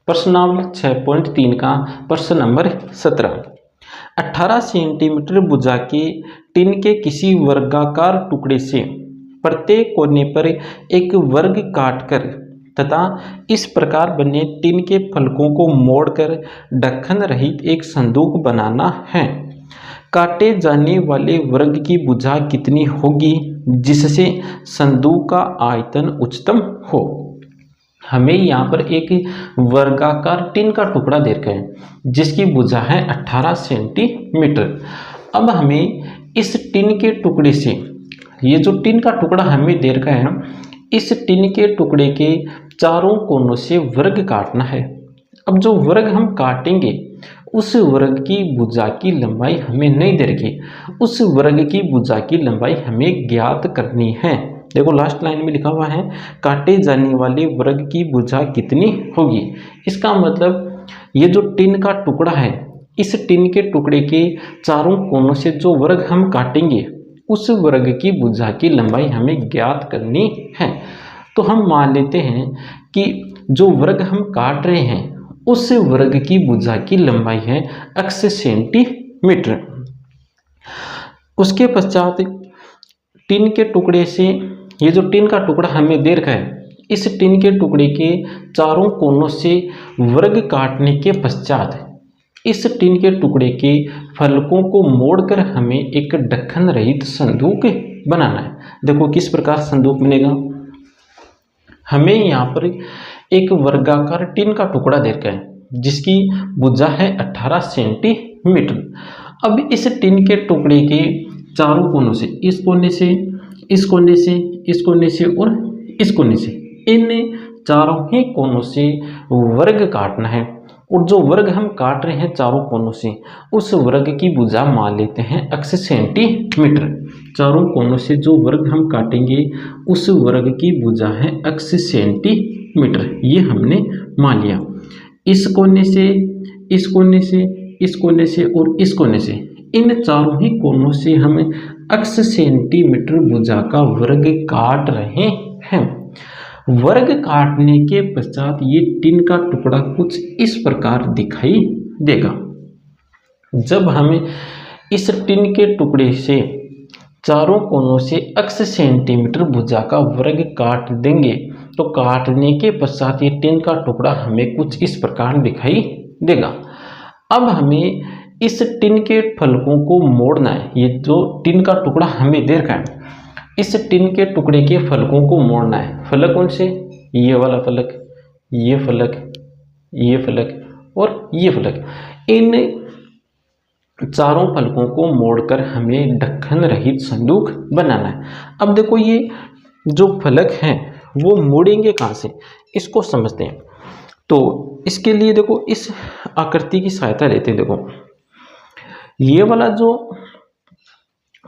प्रश्नावली 6.3 का प्रश्न नंबर 17। 18 सेंटीमीटर भुजा के टिन के किसी वर्गाकार टुकड़े से प्रत्येक कोने पर एक वर्ग काटकर तथा इस प्रकार बने टिन के फलकों को मोड़कर ढक्कन रहित एक संदूक बनाना है। काटे जाने वाले वर्ग की भुजा कितनी होगी जिससे संदूक का आयतन उच्चतम हो। हमें यहाँ पर एक वर्गाकार टिन का टुकड़ा दे रखा है जिसकी भुजा है 18 सेंटीमीटर। अब हमें इस टिन के टुकड़े से, ये जो टिन का टुकड़ा हमें दे रखा है, इस टिन के टुकड़े के चारों कोनों से वर्ग काटना है। अब जो वर्ग हम काटेंगे उस वर्ग की भुजा की लंबाई हमें नहीं दे रखी, उस वर्ग की भुजा की लंबाई हमें ज्ञात करनी है। देखो लास्ट लाइन में लिखा हुआ है काटे जाने वाले वर्ग की भुजा कितनी होगी। इसका मतलब ये जो टिन का टुकड़ा है, इस टिन के टुकड़े के चारों कोनों से जो वर्ग हम काटेंगे उस वर्ग की भुजा की लंबाई हमें ज्ञात करनी है। तो हम मान लेते हैं कि जो वर्ग हम काट रहे हैं उस वर्ग की भुजा की लंबाई है 80 सेंटीमीटर। उसके पश्चात टिन के टुकड़े से, ये जो टिन का टुकड़ा हमें दे रखा है, इस टिन के टुकड़े के चारों कोनों से वर्ग काटने के पश्चात इस टिन के टुकड़े के फलकों को मोड़कर हमें एक ढक्कन रहित संदूक बनाना है। देखो किस प्रकार संदूक बनेगा। हमें यहाँ पर एक वर्गाकार टिन का टुकड़ा दे रखा है जिसकी भुजा है 18 सेंटीमीटर। अब इस टिन के टुकड़े के चारों कोनों से, इस कोने से, इस कोने से, इस कोने से और इस कोने से, इन चारों ही कोनों से वर्ग काटना है। और जो वर्ग हम काट रहे हैं चारों कोनों से, उस वर्ग की भुजा मान लेते हैं 80 सेंटीमीटर। चारों कोनों से जो वर्ग हम काटेंगे उस वर्ग की भुजा है 80 सेंटीमीटर, ये हमने मान लिया। इस कोने से, इस कोने से, इस कोने से और इस कोने से, इन चारों ही कोनों से हम 80 सेंटीमीटर भुजा का वर्ग काट रहे हैं। वर्ग काटने के पश्चात ये टिन का टुकड़ा कुछ इस प्रकार दिखाई देगा। जब हमें इस टिन के टुकड़े से चारों कोनों से 80 सेंटीमीटर भुजा का वर्ग काट देंगे तो काटने के पश्चात ये टिन का टुकड़ा हमें कुछ इस प्रकार दिखाई देगा। अब हमें इस टिन के फलकों को मोड़ना है। ये जो टिन का टुकड़ा हमें दे रखा है, इस टिन के टुकड़े के फलकों को मोड़ना है। फलक कौन से? ये वाला फलक, ये फलक, ये फलक और ये फलक। इन चारों फलकों को मोड़कर हमें ढक्कन रहित संदूक बनाना है। अब देखो ये जो फलक हैं वो मोड़ेंगे कहाँ से, इसको समझते हैं। तो इसके लिए देखो इस आकृति की सहायता लेते हैं। देखो ये वाला जो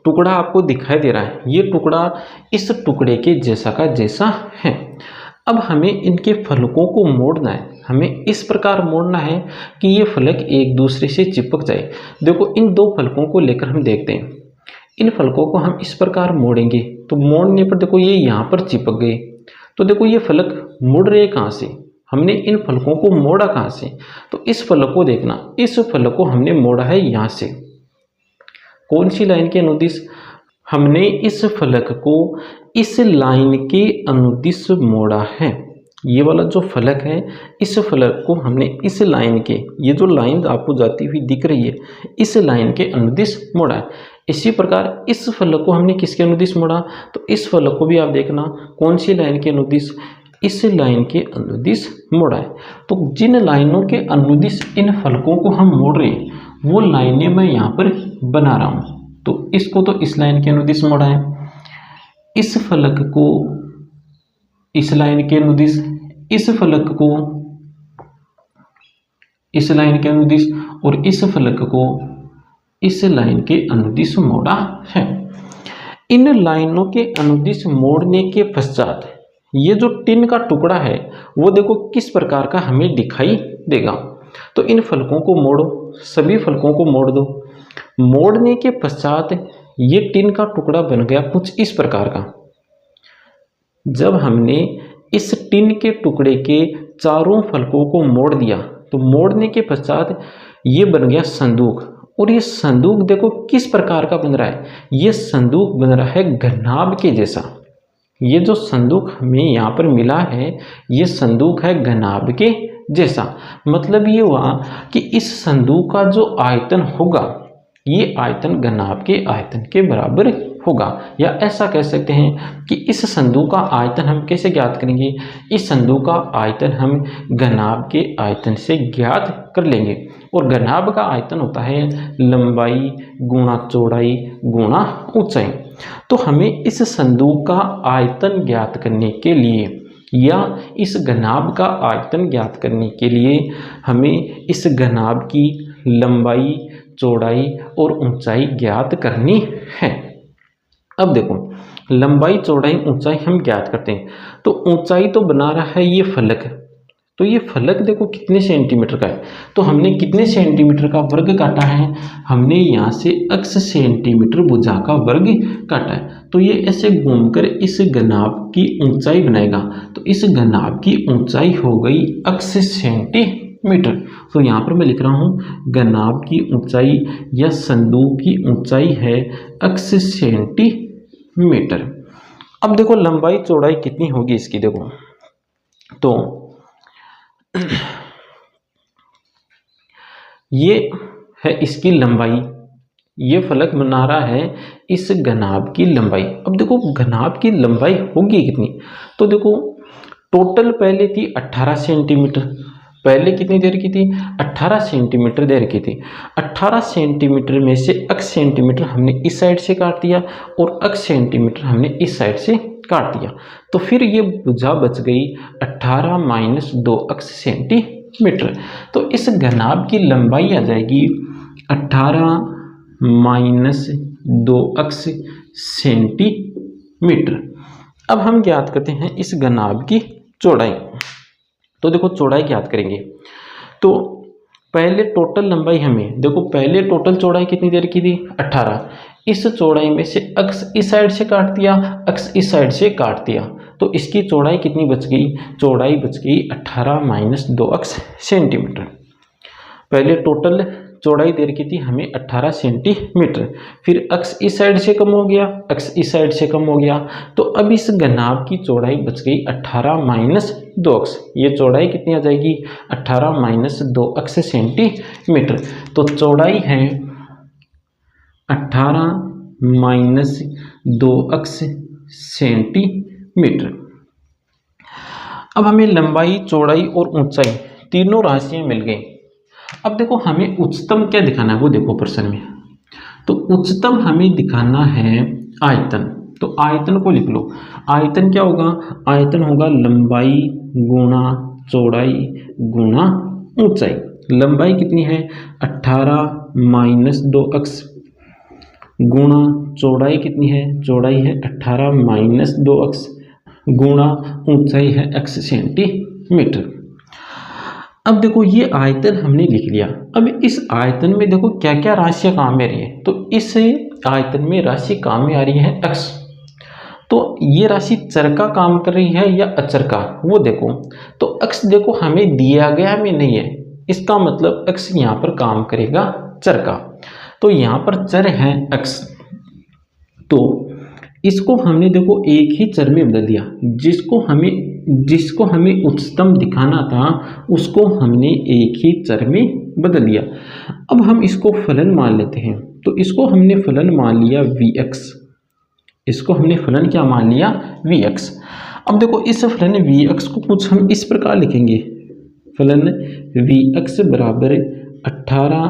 टुकड़ा आपको दिखाई दे रहा है, ये टुकड़ा इस टुकड़े के जैसा का जैसा है। अब हमें इनके फलकों को मोड़ना है। हमें इस प्रकार मोड़ना है कि ये फलक एक दूसरे से चिपक जाए। देखो इन दो फलकों को लेकर हम देखते हैं। इन फलकों को हम इस प्रकार मोड़ेंगे तो मोड़ने पर देखो ये यहाँ पर चिपक गए। तो देखो ये फलक मुड़ रहे कहाँ से, हमने इन फलकों को मोड़ा कहाँ से, तो इस फलक को देखना, इस फलक को हमने मोड़ा है यहाँ से। कौन सी लाइन के अनुदिश? हमने इस फलक को इस लाइन के अनुदिश मोड़ा है। ये वाला जो फलक है, इस फलक को हमने इस लाइन के, ये जो लाइन आपको जाती हुई दिख रही है, इस लाइन के अनुदिश मोड़ा है। इसी प्रकार इस फलक को हमने किसके अनुदिश मोड़ा, तो इस फलक को भी आप देखना कौन सी लाइन के अनुदिश, इस लाइन के अनुदिश मोड़ा है। तो जिन लाइनों के अनुदिश इन फलकों को हम मोड़ रहे हैं वो लाइनें मैं यहाँ पर बना रहा हूँ। तो इसको तो इस लाइन के अनुदिश मोड़ा है, इस फलक को इस लाइन के अनुदिश, इस फलक को इस लाइन के अनुदिश और इस फलक को इस लाइन के अनुदिश मोड़ा है। इन लाइनों के अनुदिश मोड़ने के पश्चात ये जो टिन का टुकड़ा है वो देखो किस प्रकार का हमें दिखाई देगा। तो इन फलकों को मोड़ो, सभी फलकों को मोड़ दो। मोड़ने के पश्चात ये टिन का टुकड़ा बन गया कुछ इस प्रकार का। जब हमने इस टिन के टुकड़े के चारों फलकों को मोड़ दिया, तो मोड़ने के पश्चात ये बन गया संदूक। और ये संदूक देखो किस प्रकार का बन रहा है, ये संदूक बन रहा है घनाभ के जैसा। ये जो संदूक हमें यहाँ पर मिला है, ये संदूक है घनाभ के जैसा। मतलब ये हुआ कि इस संदूक का जो आयतन होगा, ये आयतन घनाभ के आयतन के बराबर होगा। या ऐसा कह सकते हैं कि इस संदूक का आयतन हम कैसे ज्ञात करेंगे, इस संदूक का आयतन हम घनाभ के आयतन से ज्ञात कर लेंगे। और घनाभ का आयतन होता है लंबाई गुणा चौड़ाई गुणा ऊंचाई। तो हमें इस संदूक का आयतन ज्ञात करने के लिए या इस घनाभ का आयतन ज्ञात करने के लिए हमें इस घनाभ की लंबाई चौड़ाई और ऊंचाई ज्ञात करनी है। अब देखो लंबाई चौड़ाई ऊंचाई हम ज्ञात करते हैं, तो ऊंचाई तो बना रहा है ये फलक, तो ये फलक देखो कितने सेंटीमीटर का है, तो हमने कितने सेंटीमीटर का वर्ग काटा है, हमने यहाँ से x सेंटीमीटर भुजा का वर्ग काटा है। तो ये ऐसे घूमकर इस घनाभ की ऊंचाई बनाएगा, तो इस घनाभ की ऊंचाई हो गई x सेंटीमीटर। तो यहाँ पर मैं लिख रहा हूँ घनाभ की ऊंचाई या संदूक की ऊंचाई है x सेंटीमीटर। अब देखो लंबाई चौड़ाई कितनी होगी इसकी, देखो तो ये है इसकी लंबाई, ये फलक बना रहा है इस घनाभ की लंबाई। अब देखो घनाभ की लंबाई होगी कितनी, तो देखो टोटल पहले थी 18 सेंटीमीटर, पहले कितनी देर की थी 18 सेंटीमीटर देर की थी। 18 सेंटीमीटर में से x सेंटीमीटर हमने इस साइड से काट दिया और x सेंटीमीटर हमने इस साइड से काट दिया, तो फिर ये भुजा बच गई 18 माइनस 2x सेंटीमीटर। तो इस घनाभ की लंबाई आ जाएगी 18 माइनस 2x सेंटीमीटर। अब हम ज्ञात करते हैं इस घनाभ की चौड़ाई। तो देखो चौड़ाई ज्ञात करेंगे, तो पहले टोटल लंबाई हमें देखो, पहले टोटल चौड़ाई कितनी देर की थी 18, इस चौड़ाई में से x इस साइड से काट दिया, x इस साइड से काट दिया, तो इसकी चौड़ाई कितनी बच गई, चौड़ाई बच गई 18 माइनस 2x सेंटीमीटर। पहले टोटल चौड़ाई देर की थी हमें 18 सेंटीमीटर, फिर x इस साइड से कम हो गया, x इस साइड से कम हो गया, तो अब इस घनाभ की चौड़ाई बच गई 18 माइनस 2x। ये चौड़ाई कितनी आ जाएगी 18 माइनस 2x सेंटीमीटर। तो चौड़ाई है 18 माइनस 2x सेंटीमीटर। अब हमें लंबाई चौड़ाई और ऊंचाई तीनों राशियां मिल गई। अब देखो हमें उच्चतम क्या दिखाना है, वो देखो प्रश्न में, तो उच्चतम हमें दिखाना है आयतन। तो आयतन को लिख लो, आयतन क्या होगा, आयतन होगा लंबाई गुणा चौड़ाई गुणा ऊंचाई। लंबाई कितनी है 18 माइनस 2x गुणा चौड़ाई कितनी है, चौड़ाई है 18 माइनस 2x गुणा ऊंचाई है x सेंटीमीटर। अब देखो ये आयतन हमने लिख लिया। अब इस आयतन में देखो क्या क्या राशियां काम में आ रही है, तो इस आयतन में राशि काम में आ रही है x। तो ये राशि चर का काम कर रही है या अचर का, वो देखो, तो x देखो हमें दिया गया में नहीं है, इसका मतलब x यहाँ पर काम करेगा चर का। तो यहाँ पर चर है x, तो इसको हमने देखो एक ही चर में बदल दिया, जिसको हमें उच्चतम दिखाना था उसको हमने एक ही चर में बदल दिया। अब हम इसको फलन मान लेते हैं, तो इसको हमने फलन मान लिया vx, इसको हमने फलन क्या मान लिया vx। अब देखो इस फलन vx को कुछ हम इस प्रकार लिखेंगे, फलन vx बराबर 18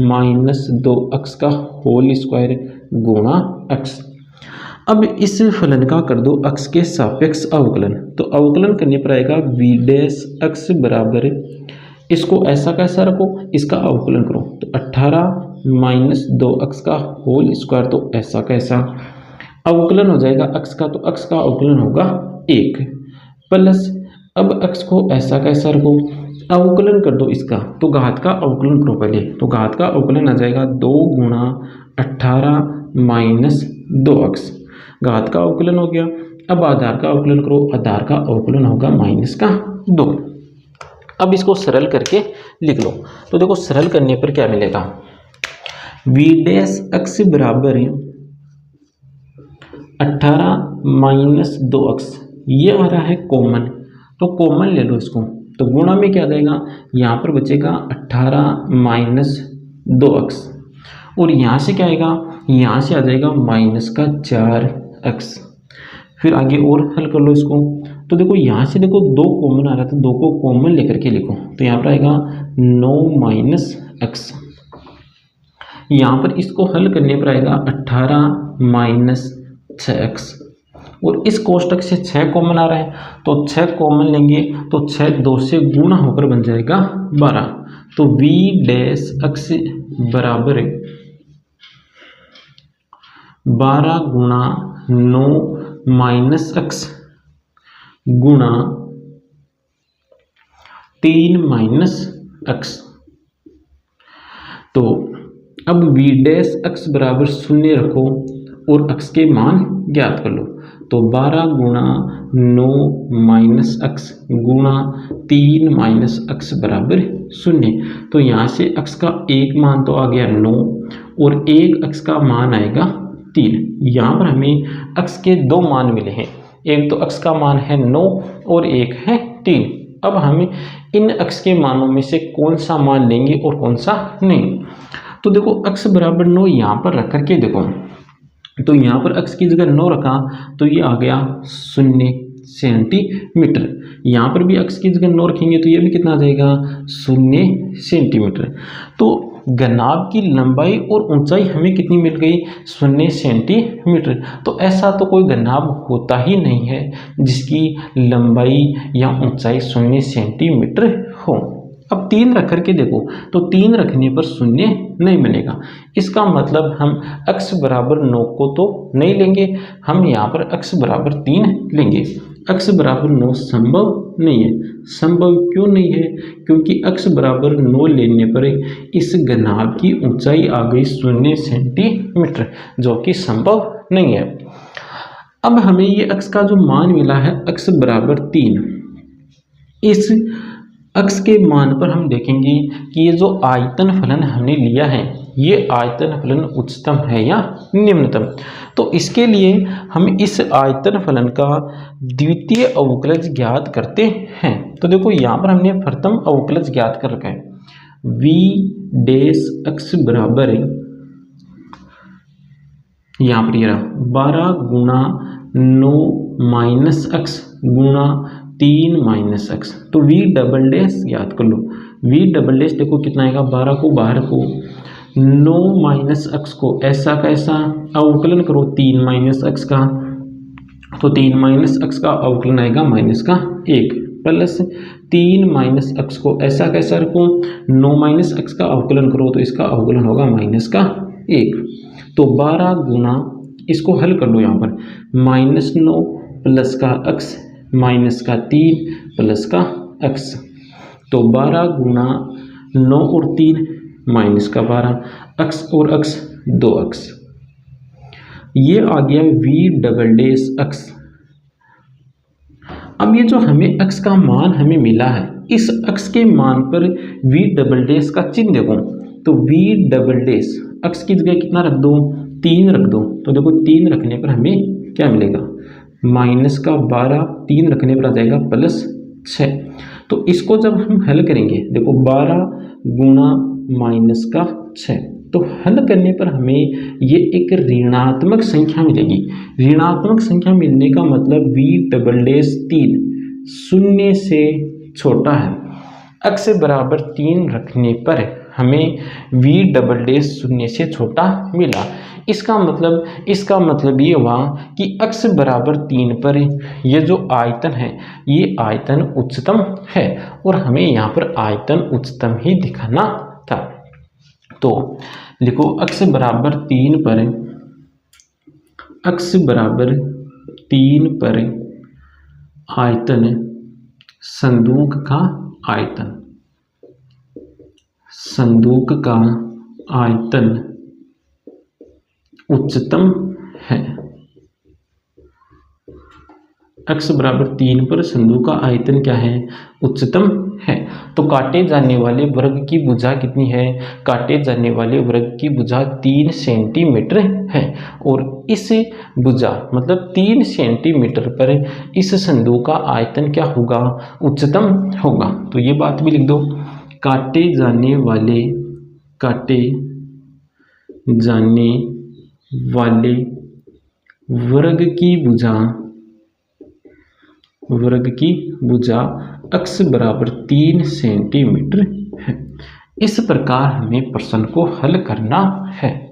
माइनस 2x का होल स्क्वायर गुणा x। अब इस फलन का कर दो x के सापेक्ष अवकलन, तो अवकलन करने पर आएगा v डैश x बराबर, इसको ऐसा कैसा रखो, इसका अवकलन करो, तो 18 माइनस 2x का होल स्क्वायर, तो ऐसा कैसा अवकलन हो जाएगा x का, तो x का अवकलन होगा 1 प्लस, अब x को ऐसा कैसा रखो, अवकलन कर दो इसका, तो घात का अवकलन करो पहले, तो घात का अवकलन आ जाएगा 2 गुणा 18 माइनस 2x, घात का अवकलन हो गया। अब आधार का अवकलन करो, आधार का अवकलन होगा -2। अब इसको सरल करके लिख लो। तो देखो सरल करने पर क्या मिलेगा, वी डैश एक्स बराबर 18 माइनस 2x, ये आ रहा है कॉमन, तो कॉमन ले लो इसको। तो गुणा में क्या जाएगा, यहाँ पर बचेगा 18 माइनस 2x, और यहाँ से क्या आएगा, यहाँ से आ जाएगा माइनस का 4x। फिर आगे और हल कर लो इसको। तो देखो यहाँ से देखो 2 कॉमन आ रहा था, 2 को कॉमन लेकर के लिखो, तो यहाँ पर आएगा 9 माइनस x। यहाँ पर इसको हल करने पर आएगा 18 माइनस 6x, और इस कोष्टक से 6 कॉमन आ रहा है, तो 6 कॉमन लेंगे तो 6 2 से गुणा होकर बन जाएगा 12। तो v डैश x बराबर 12 गुणा 9 माइनस x गुणा 3 माइनस x। तो अब v डैश x बराबर 0 रखो और x के मान ज्ञात कर लो। तो 12 गुणा 9 माइनस x गुणा 3 माइनस x बराबर 0। तो यहाँ से x का एक मान तो आ गया 9 और एक x का मान आएगा 3। यहाँ पर हमें x के 2 मान मिले हैं, एक तो x का मान है 9 और एक है 3। अब हमें इन x के मानों में से कौन सा मान लेंगे और कौन सा नहीं। तो देखो x बराबर 9 यहाँ पर रख करके देखो, तो यहाँ पर x की जगह 9 रखा तो ये आ गया 0 सेंटीमीटर। यहाँ पर भी x की जगह 9 रखेंगे तो ये भी कितना आ जाएगा 0 सेंटीमीटर। तो घनाभ की लंबाई और ऊंचाई हमें कितनी मिल गई 0 सेंटीमीटर। तो ऐसा तो कोई घनाभ होता ही नहीं है जिसकी लंबाई या ऊंचाई 0 सेंटीमीटर हो। अब 3 रख करके देखो, तो 3 रखने पर 0 नहीं बनेगा। इसका मतलब हम x बराबर 9 को तो नहीं लेंगे, हम यहाँ पर x बराबर 3 लेंगे। x बराबर 9 संभव नहीं है। संभव क्यों नहीं है, क्योंकि x बराबर 9 लेने पर इस घनाभ की ऊंचाई आ गई 0 सेंटीमीटर, जो कि संभव नहीं है। अब हमें ये x का जो मान मिला है x बराबर 3, इस x के मान पर हम देखेंगे कि ये जो आयतन फलन हमने लिया है, ये आयतन फलन उच्चतम है या निम्नतम। तो इसके लिए हम इस आयतन फलन का द्वितीय अवकलज ज्ञात करते हैं। तो देखो यहाँ पर हमने प्रथम अवकलज ज्ञात कर रखा है, v डैश x बराबर यहाँ पर ये 12 गुणा 9 माइनस x गुणा 3 माइनस x। तो v डबल डैश याद कर लो, v डबल डैश देखो कितना आएगा, 12 को बाहर को 9 माइनस x को ऐसा का ऐसा अवकलन करो 3 माइनस x का, तो 3 माइनस x का अवकलन आएगा माइनस का 1 प्लस 3 माइनस x को ऐसा का ऐसा रखो 9 माइनस x का अवकलन करो तो इसका अवकलन होगा माइनस का 1। तो 12 गुना इसको हल कर लो, यहाँ पर माइनस 9 प्लस का x माइनस का 3 प्लस का x। तो 12 गुना 9 और 3 माइनस का 12, x और x 2x। ये आ गया v डबल डैश x। अब ये जो हमें x का मान हमें मिला है, इस x के मान पर v डबल डैश का चिन्ह देखो, तो v डबल डैश x की जगह कितना रख दो, 3 रख दो। तो देखो 3 रखने पर हमें क्या मिलेगा, माइनस का 12, 3 रखने पर आ जाएगा प्लस 6। तो इसको जब हम हल करेंगे, देखो 12 गुणा माइनस का 6, तो हल करने पर हमें ये एक ऋणात्मक संख्या मिलेगी। ऋणात्मक संख्या मिलने का मतलब v डबल डैश 3 0 से छोटा है। x बराबर 3 रखने पर हमें v डबल डैश 0 से छोटा मिला। इसका मतलब ये हुआ कि x बराबर 3 पर ये जो आयतन है, ये आयतन उच्चतम है, और हमें यहाँ पर आयतन उच्चतम ही दिखाना था। तो लिखो x बराबर 3 पर, x बराबर 3 पर आयतन, संदूक का आयतन, संदूक का आयतन उच्चतम है। x बराबर 3 पर संदूक का आयतन क्या है, उच्चतम है। तो काटे जाने वाले वर्ग की भुजा कितनी है, काटे जाने वाले वर्ग की भुजा 3 सेंटीमीटर है। और इस भुजा मतलब 3 सेंटीमीटर पर इस संदूक का आयतन क्या होगा, उच्चतम होगा। तो ये बात भी लिख दो, काटे जाने वाले वर्ग की भुजा x बराबर 3 सेंटीमीटर है। इस प्रकार हमें प्रश्न को हल करना है।